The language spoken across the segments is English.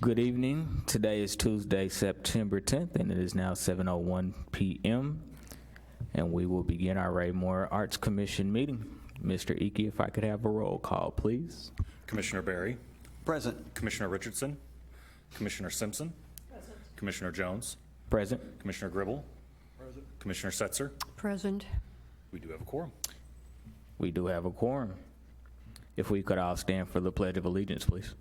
Good evening. Today is Tuesday, September 10th, and it is now 7:01 p.m. And we will begin our Raymore Arts Commission meeting. Mr. Icky, if I could have a roll call, please. Commissioner Barry. Present. Commissioner Richardson. Commissioner Simpson. Present. Commissioner Jones. Present. Commissioner Gribble. Present. Commissioner Setzer. Present. We do have a quorum. We do have a quorum. If we could all stand for the Pledge of Allegiance, please.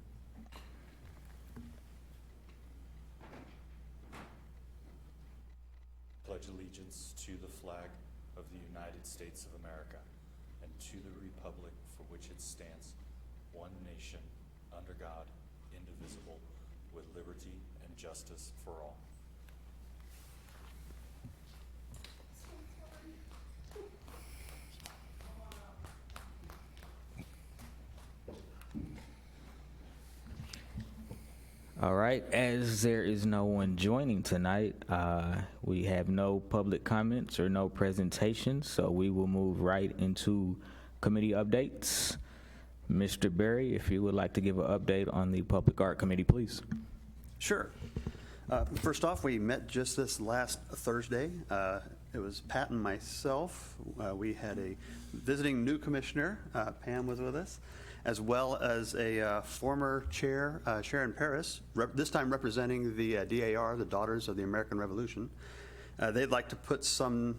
Pledge allegiance to the flag of the United States of America and to the republic for which it stands, one nation, under God, indivisible, with liberty and justice for all. All right, as there is no one joining tonight, we have no public comments or no presentations, so we will move right into committee updates. Mr. Berry, if you would like to give an update on the Public Art Committee, please. Sure. First off, we met just this last Thursday. It was Pat and myself. We had a visiting new commissioner, Pam was with us, as well as a former chair, Sharon Paris, this time representing the DAR, the Daughters of the American Revolution. They'd like to put some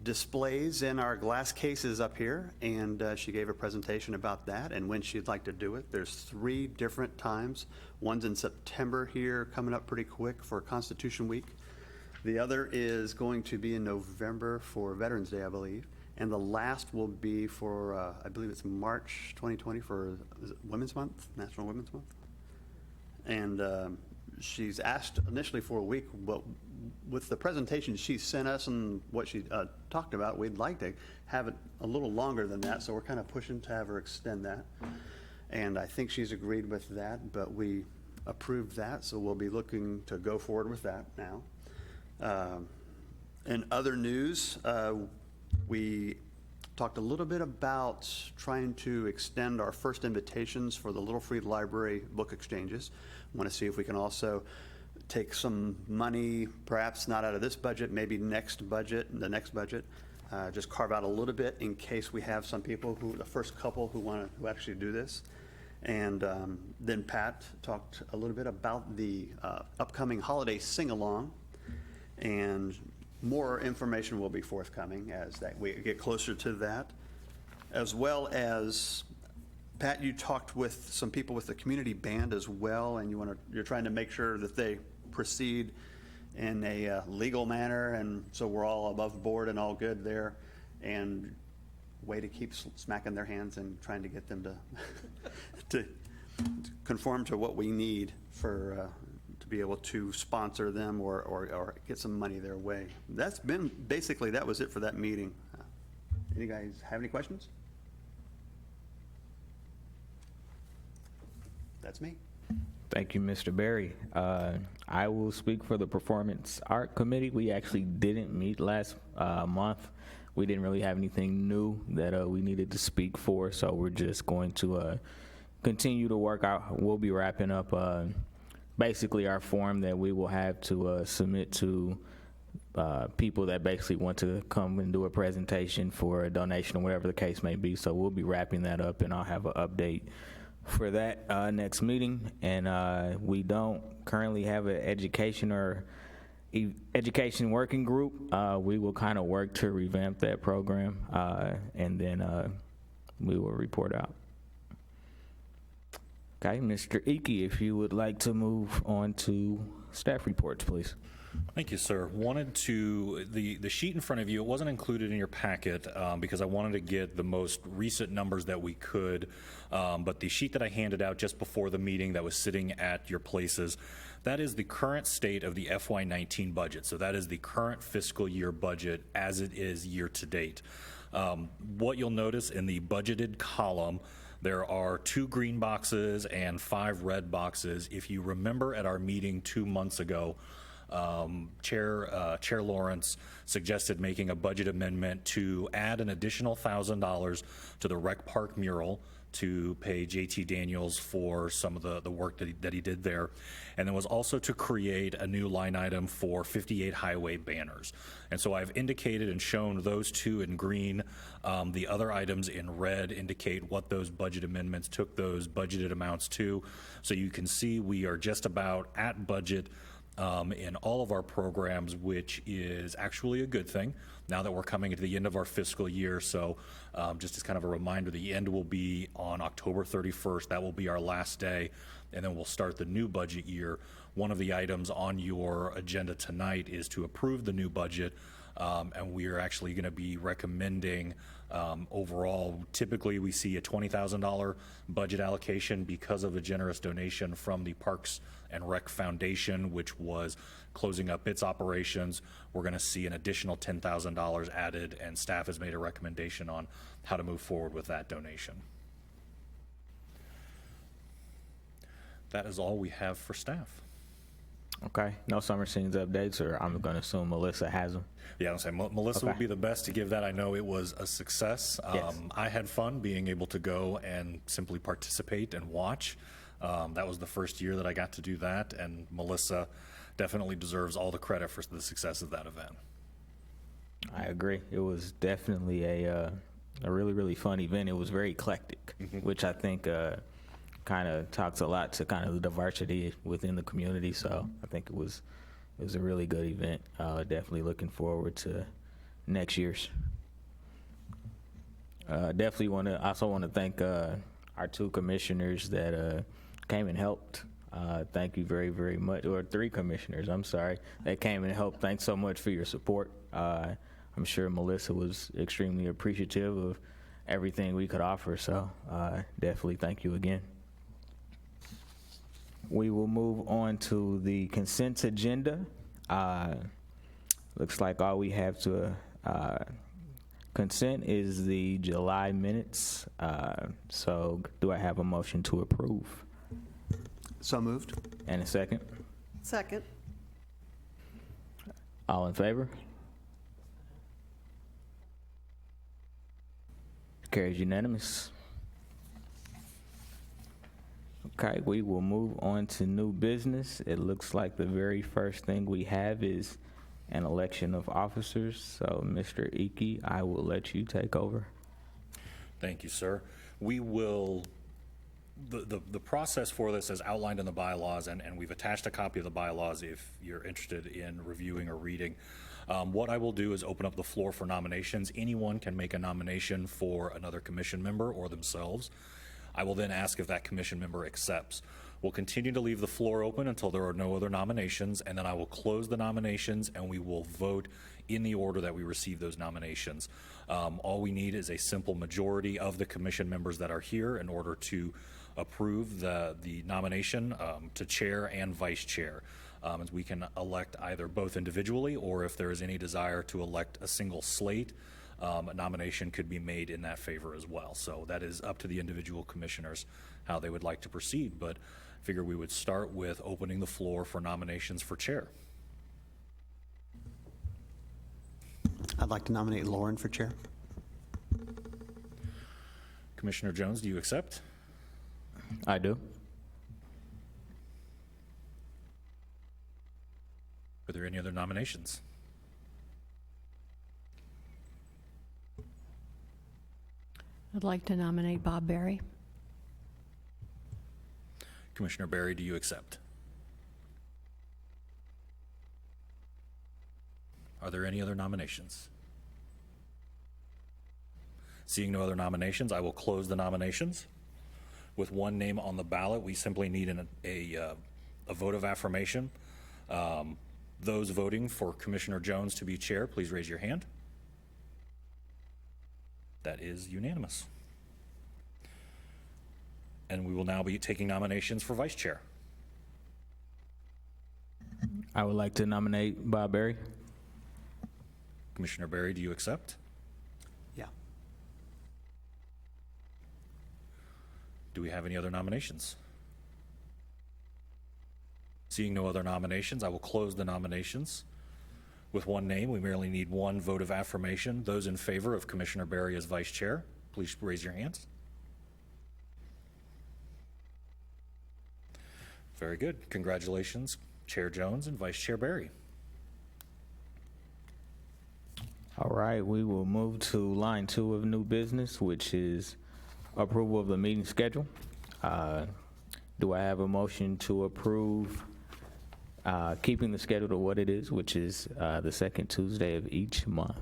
displays in our glass cases up here, and she gave a presentation about that and when she'd like to do it. There's 3 different times. One's in September here, coming up pretty quick for Constitution Week. The other is going to be in November for Veterans Day, I believe. And the last will be for, I believe it's March 2020 for is it Women's Month, National Women's Month. And she's asked initially for a week, but with the presentation she sent us and what she talked about, we'd like to have it a little longer than that. So we're kind of pushing to have her extend that. And I think she's agreed with that, but we approved that. So we'll be looking to go forward with that now. In other news, we talked a little bit about trying to extend our first invitations for the Little Free Library book exchanges. Want to see if we can also take some money, perhaps not out of this budget, maybe the next budget, just carve out a little bit in case we have some people the first couple who actually do this. And then Pat talked a little bit about the upcoming holiday sing-along, and more information will be forthcoming as we get closer to that. As well as, Pat, you talked with some people with the community band as well, and you're trying to make sure that they proceed in a legal manner, and so we're all above board and all good there, and way to keep smacking their hands and trying to get them to conform to what we need for to be able to sponsor them or get some money their way. That was it for that meeting. Any guys have any questions? That's me. Thank you, Mr. Berry. I will speak for the Performance Art Committee. We actually didn't meet last month. We didn't really have anything new that we needed to speak for, so we're just going to continue to work out. We'll be wrapping up basically our form that we will have to submit to people that basically want to come and do a presentation for a donation or whatever the case may be. So we'll be wrapping that up, and I'll have an update for that next meeting. And we don't currently have an education working group. We will kind of work to revamp that program, and then we will report out. Okay, Mr. Icky, if you would like to move on to staff reports, please. Thank you, sir. The sheet in front of you, it wasn't included in your packet because I wanted to get the most recent numbers that we could, but the sheet that I handed out just before the meeting that was sitting at your places, that is the current state of the FY19 budget. So that is the current fiscal year budget as it is year to date. What you'll notice in the budgeted column, there are 2 green boxes and 5 red boxes. If you remember at our meeting 2 months ago, Chair Lawrence suggested making a budget amendment to add an additional $1,000 to the Rec Park mural to pay JT Daniels for some of the work that he did there. And then was also to create a new line item for 58 highway banners. And so I've indicated and shown those two in green. The other items in red indicate what those budget amendments took those budgeted amounts to. So you can see we are just about at budget in all of our programs, which is actually a good thing now that we're coming into the end of our fiscal year. So just as kind of a reminder, the end will be on October 31st. That will be our last day, and then we'll start the new budget year. One of the items on your agenda tonight is to approve the new budget, and we are actually going to be recommending overall, typically we see a $20,000 budget allocation because of a generous donation from the Parks and Rec Foundation, which was closing up its operations. We're going to see an additional $10,000 added, and staff has made a recommendation on how to move forward with that donation. That is all we have for staff. Okay, no summer scenes updates, or I'm going to assume Melissa has them. Yeah, I'll say Melissa Okay. would be the best to give that. I know it was a success. Yes. I had fun being able to go and simply participate and watch. That was the first year that I got to do that, and Melissa definitely deserves all the credit for the success of that event. I agree. It was definitely a really, really fun event. It was very eclectic, which I think kind of talks a lot to kind of the diversity within the community. So I think it was a really good event. Definitely looking forward to next year's. Definitely also want to thank our two commissioners that came and helped. Thank you very, very much. Or three commissioners, I'm sorry, that came and helped. Thanks so much for your support. I'm sure Melissa was extremely appreciative of everything we could offer. So definitely thank you again. We will move on to the consent agenda. Looks like all we have to consent is the July minutes. So do I have a motion to approve? So moved. And a second? Second. All in favor? Carries unanimous. Okay, we will move on to new business. It looks like the very first thing we have is an election of officers. So, Mr. Icky, I will let you take over. Thank you, sir. We will, the process for this is outlined in the bylaws, and we've attached a copy of the bylaws if you're interested in reviewing or reading. What I will do is open up the floor for nominations. Anyone can make a nomination for another commission member or themselves. I will then ask if that commission member accepts. We'll continue to leave the floor open until there are no other nominations, and then I will close the nominations and we will vote in the order that we receive those nominations. All we need is a simple majority of the commission members that are here in order to approve the nomination to chair and vice chair. As we can elect either both individually, or if there is any desire to elect a single slate, a nomination could be made in that favor as well. So that is up to the individual commissioners how they would like to proceed, but I figure we would start with opening the floor for nominations for chair. I'd like to nominate Lauren for chair. Commissioner Jones, do you accept? I do. Are there any other nominations? I'd like to nominate Bob Berry. Commissioner Berry, do you accept? Are there any other nominations? Seeing no other nominations, I will close the nominations. With one name on the ballot, we simply need a vote of affirmation. Those voting for Commissioner Jones to be chair, please raise your hand. That is unanimous. And we will now be taking nominations for vice chair. I would like to nominate Bob Berry. Commissioner Berry, do you accept? Yeah. Do we have any other nominations? Seeing no other nominations, I will close the nominations. With one name, we merely need one vote of affirmation. Those in favor of Commissioner Berry as vice chair, please raise your hands. Very good. Congratulations, Chair Jones and Vice Chair Barry. All right, we will move to line 2 of new business, which is approval of the meeting schedule. Do I have a motion to approve keeping the schedule to what it is, which is the second Tuesday of each month?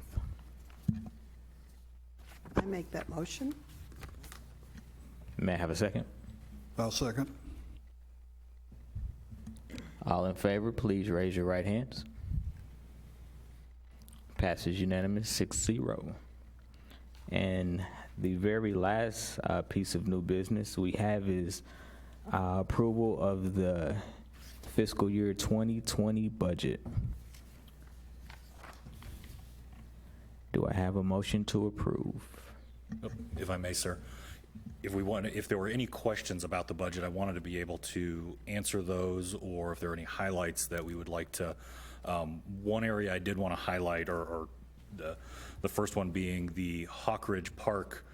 I make that motion. May I have a second? I'll second. All in favor, please raise your right hands. Passes unanimous, 6-0. And the very last piece of new business we have is approval of the fiscal year 2020 budget. Do I have a motion to approve? If I may, sir, if there were any questions about the budget, I wanted to be able to answer those, or if there are any highlights that we would like to. One area I did want to highlight, or the first one being the Hawkridge Park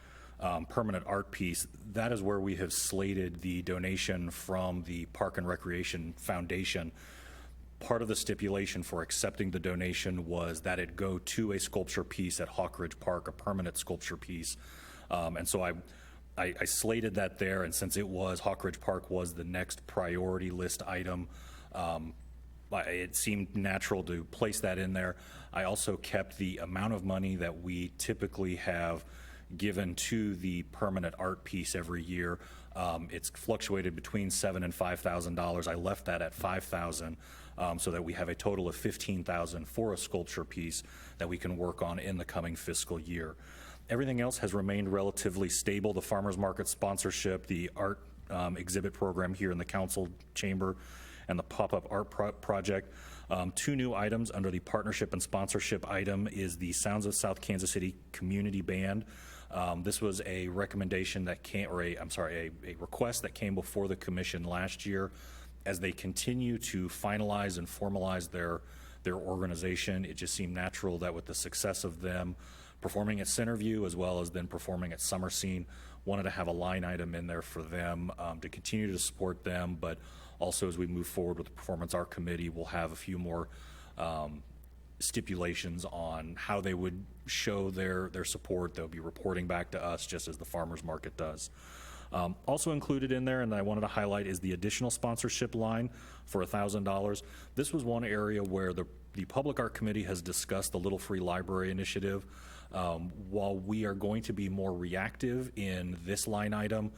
permanent art piece. That is where we have slated the donation from the Park and Recreation Foundation. Part of the stipulation for accepting the donation was that it go to a sculpture piece at Hawkridge Park, a permanent sculpture piece. And so I slated that there, and since Hawkridge Park was the next priority list item, it seemed natural to place that in there. I also kept the amount of money that we typically have given to the permanent art piece every year. It's fluctuated between $7,000 and $5,000. I left that at $5,000 so that we have a total of $15,000 for a sculpture piece that we can work on in the coming fiscal year. Everything else has remained relatively stable. The farmers market sponsorship, the art exhibit program here in the council chamber, and the pop-up art project. 2 new items under the partnership and sponsorship item is the Sounds of South Kansas City Community Band. This was a recommendation that came, or a request that came before the commission last year. As they continue to finalize and formalize their organization, it just seemed natural that with the success of them performing at Centerview as well as then performing at Summer Scene, wanted to have a line item in there for them to continue to support them, but also as we move forward with the Performance Art Committee, we'll have a few more stipulations on how they would show their support. They'll be reporting back to us just as the farmers market does. Also included in there, and I wanted to highlight, is the additional sponsorship line for $1,000. This was one area where the Public Art Committee has discussed the Little Free Library initiative. While we are going to be more reactive in this line item,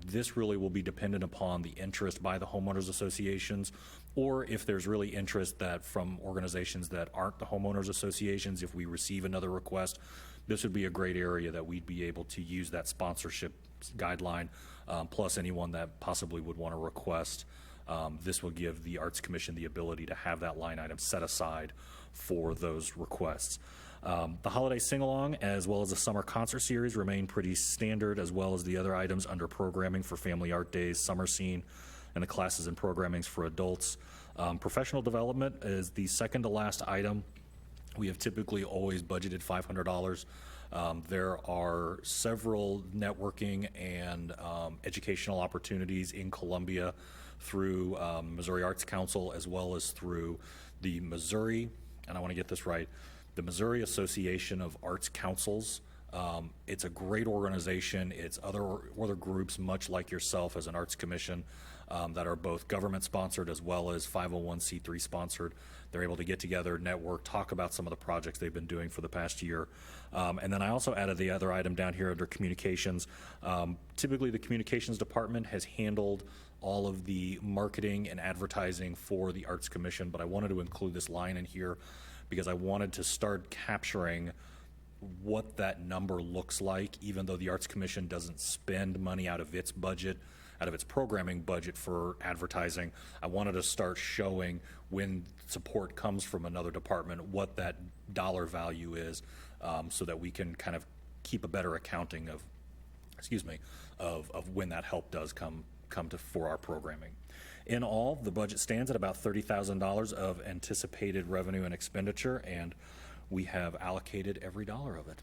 this really will be dependent upon the interest by the homeowners associations, or if there's really interest that from organizations that aren't the homeowners associations. If we receive another request, this would be a great area that we'd be able to use that sponsorship guideline, plus anyone that possibly would want to request. This will give the Arts Commission the ability to have that line item set aside for those requests. The holiday sing-along as well as the summer concert series remain pretty standard, as well as the other items under programming for Family Art Days, Summer Scene, and the classes and programmings for adults. Professional development is the second to last item. We have typically always budgeted $500. There are several networking and educational opportunities in Columbia through Missouri Arts Council, as well as through the Missouri, and I want to get this right, the Missouri Association of Arts Councils. It's a great organization. It's other groups, much like yourself as an arts commission, that are both government sponsored as well as 501c3 sponsored. They're able to get together, network, talk about some of the projects they've been doing for the past year. And then I also added the other item down here under communications. Typically the communications department has handled all of the marketing and advertising for the Arts Commission, but I wanted to include this line in here because I wanted to start capturing what that number looks like, even though the Arts Commission doesn't spend money out of its budget, out of its programming budget for advertising. I wanted to start showing when support comes from another department what that dollar value is, so that we can kind of keep a better accounting of, of when that help does come for our programming. In all, the budget stands at about $30,000 of anticipated revenue and expenditure, and we have allocated every dollar of it.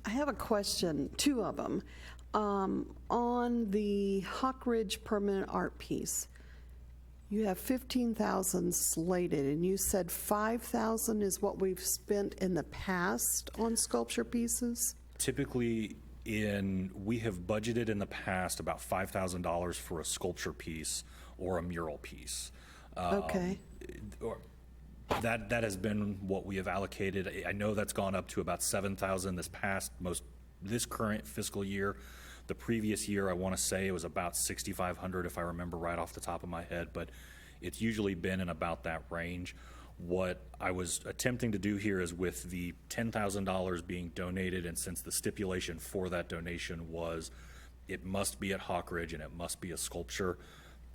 I have a question, 2 of them. On the Hawk Ridge permanent art piece, you have 15,000 slated, and you said 5,000 is what we've spent in the past on sculpture pieces? Typically, we have budgeted in the past about $5,000 for a sculpture piece or a mural piece. Okay. Or that has been what we have allocated. I know that's gone up to about 7,000 this current fiscal year. The previous year, I want to say it was about 6,500 if I remember right off the top of my head, but it's usually been in about that range. What I was attempting to do here is with the $10,000 being donated, and since the stipulation for that donation was it must be at Hawk Ridge and it must be a sculpture,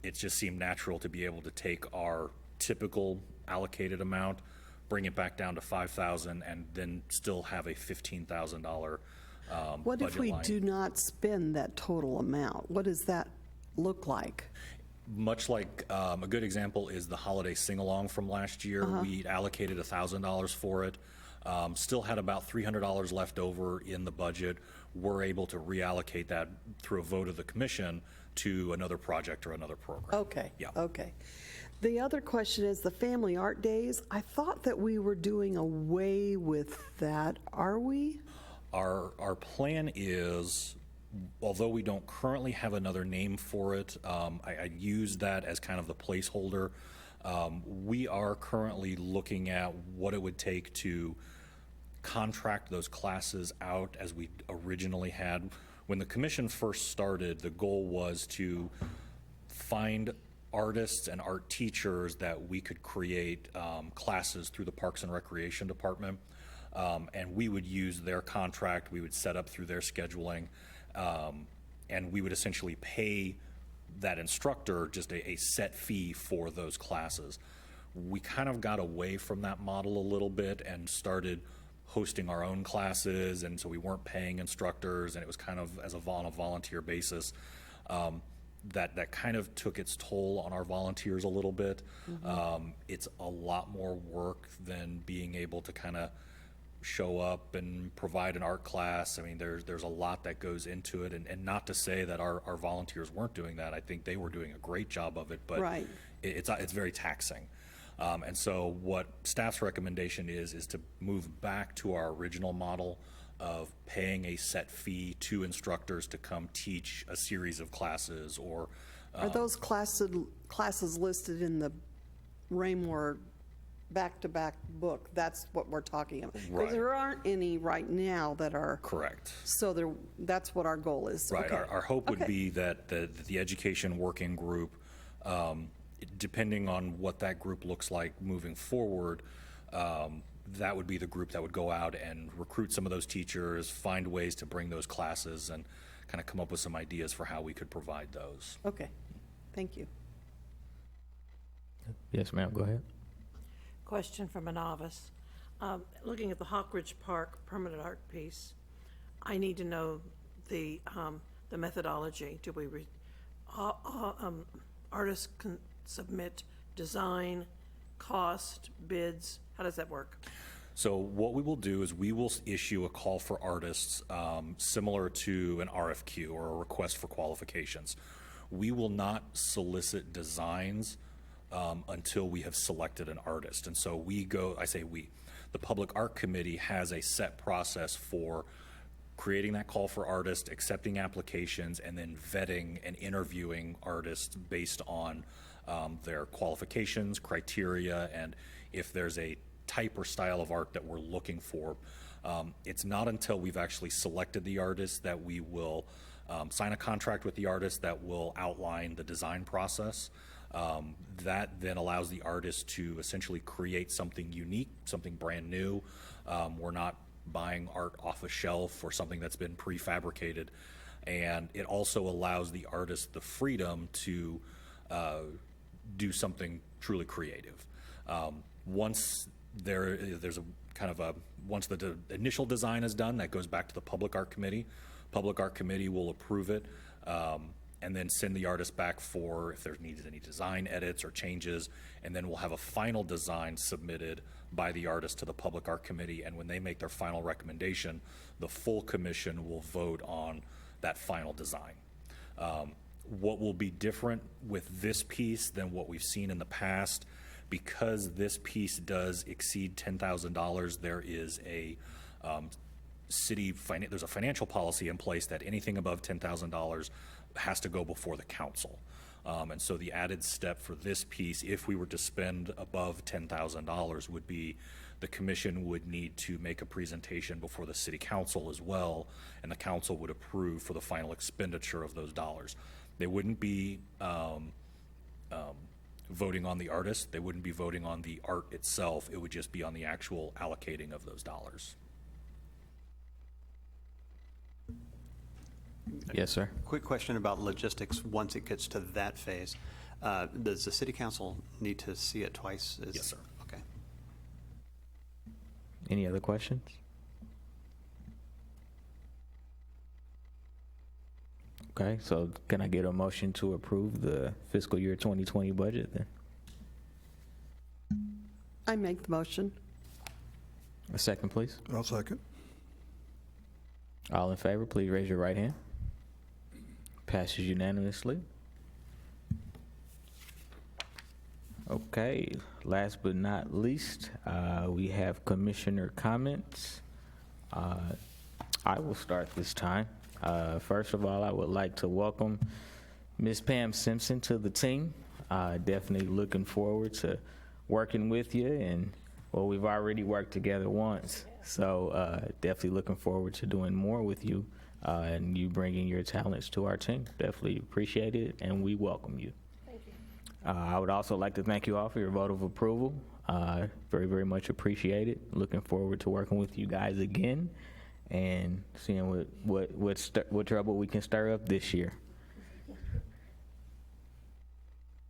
it just seemed natural to be able to take our typical allocated amount, bring it back down to 5,000, and then still have a $15,000 What if budget we line. do not spend that total amount? What does that look like? Much like a good example is the holiday sing-along from last year. We allocated $1,000 for it. Still had about $300 left over in the budget. We're able to reallocate that through a vote of the commission to another project or another program. Okay. Yeah. Okay. The other question is the Family Art Days. I thought that we were doing away with that. Are we? Our plan is, although we don't currently have another name for it, I use that as kind of the placeholder. We are currently looking at what it would take to contract those classes out as we originally had. When the commission first started, the goal was to find artists and art teachers that we could create classes through the Parks and Recreation Department. And we would use their contract, we would set up through their scheduling, and we would essentially pay that instructor just a set fee for those classes. We kind of got away from that model a little bit and started hosting our own classes, and so we weren't paying instructors, and it was kind of on a volunteer basis. That kind of took its toll on our volunteers a little bit. It's a lot more work than being able to kind of show up and provide an art class. I mean, there's a lot that goes into it, and not to say that our volunteers weren't doing that. I think they were doing a great job of it, but Right. it's very taxing. And so what staff's recommendation is to move back to our original model of paying a set fee to instructors to come teach a series of classes or Are those classes listed in the Raymore back-to-back book? That's what we're talking about. Right. Because there aren't any right now that are, correct. so that's what our goal is. Right. Okay. Our hope would Okay. be that the education working group, depending on what that group looks like moving forward, that would be the group that would go out and recruit some of those teachers, find ways to bring those classes, and kind of come up with some ideas for how we could provide those. Okay, thank you. Yes, ma'am, go ahead. Question from a novice. Looking at the Hawk Ridge Park permanent art piece, I need to know the methodology. Do we, artists can submit design, cost, bids? How does that work? So what we will do is we will issue a call for artists similar to an RFQ or a request for qualifications. We will not solicit designs until we have selected an artist. And so the Public Art Committee has a set process for creating that call for artists, accepting applications, and then vetting and interviewing artists based on their qualifications, criteria, and if there's a type or style of art that we're looking for. It's not until we've actually selected the artist that we will sign a contract with the artist that will outline the design process. That then allows the artist to essentially create something unique, something brand new. We're not buying art off a shelf or something that's been prefabricated. And it also allows the artist the freedom to do something truly creative. Once there's a kind of once the initial design is done, that goes back to the Public Art Committee. Public Art Committee will approve it and then send the artist back for if there needs any design edits or changes, and then we'll have a final design submitted by the artist to the Public Art Committee, and when they make their final recommendation, the full commission will vote on that final design. What will be different with this piece than what we've seen in the past, because this piece does exceed $10,000, there is a there's a financial policy in place that anything above $10,000 has to go before the council. And so the added step for this piece, if we were to spend above $10,000, would be the commission would need to make a presentation before the city council as well, and the council would approve for the final expenditure of those dollars. They wouldn't be voting on the artist. They wouldn't be voting on the art itself. It would just be on the actual allocating of those dollars. Yes, sir. Quick question about logistics once it gets to that phase. Does the city council need to see it twice? Yes, sir. Okay. Any other questions? Okay, so can I get a motion to approve the fiscal year 2020 budget then? I make the motion. A second, please. I'll second. All in favor, please raise your right hand. Passes unanimously. Okay, last but not least, we have commissioner comments. I will start this time. First of all, I would like to welcome Ms. Pam Simpson to the team. Definitely looking forward to working with you, and well, we've already worked together once, so definitely looking forward to doing more with you and you bringing your talents to our team. Definitely appreciate it, and we welcome you. Thank you. I would also like to thank you all for your vote of approval. Very, very much appreciated. Looking forward to working with you guys again and seeing what trouble we can stir up this year.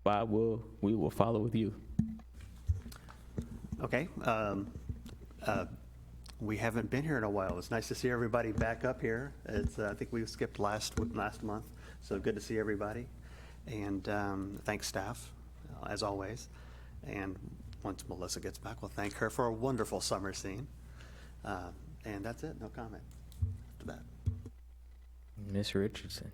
Bob, we will follow with you. Okay. We haven't been here in a while. It's nice to see everybody back up here. I think we skipped last month, so good to see everybody. And thanks, staff, as always. And once Melissa gets back, we'll thank her for a wonderful summer scene. And that's it. No comment after that. Ms. Richardson.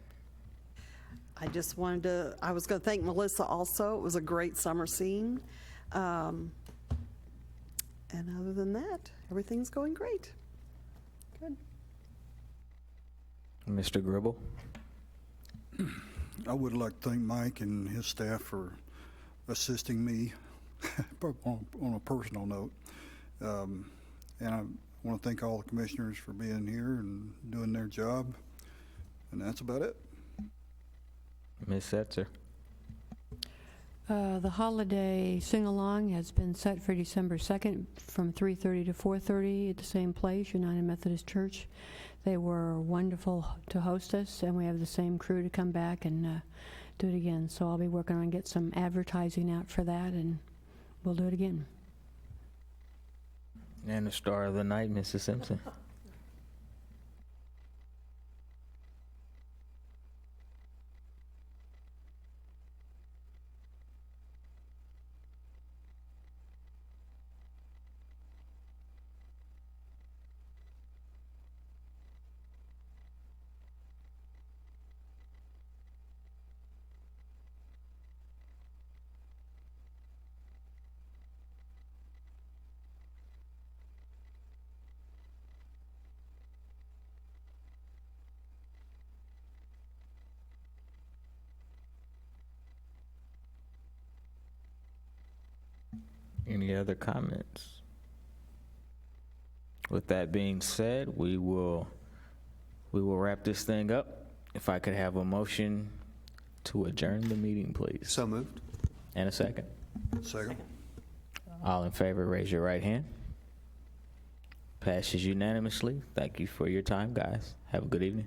I just wanted to, I was going to thank Melissa also. It was a great summer scene. And other than that, everything's going great. Good. Mr. Gribble. I would like to thank Mike and his staff for assisting me on a personal note. And I want to thank all the commissioners for being here and doing their job. And that's about it. Ms. Setzer. The holiday sing-along has been set for December 2nd from 3:30 to 4:30 at the same place, United Methodist Church. They were wonderful to host us, and we have the same crew to come back and do it again. So I'll be working on get some advertising out for that, and we'll do it again. And the star of the night, Mrs. Simpson. Any other comments? With that being said, we will wrap this thing up. If I could have a motion to adjourn the meeting, please. So moved. And a second. Second. All in favor, raise your right hand. Passes unanimously. Thank you for your time, guys. Have a good evening.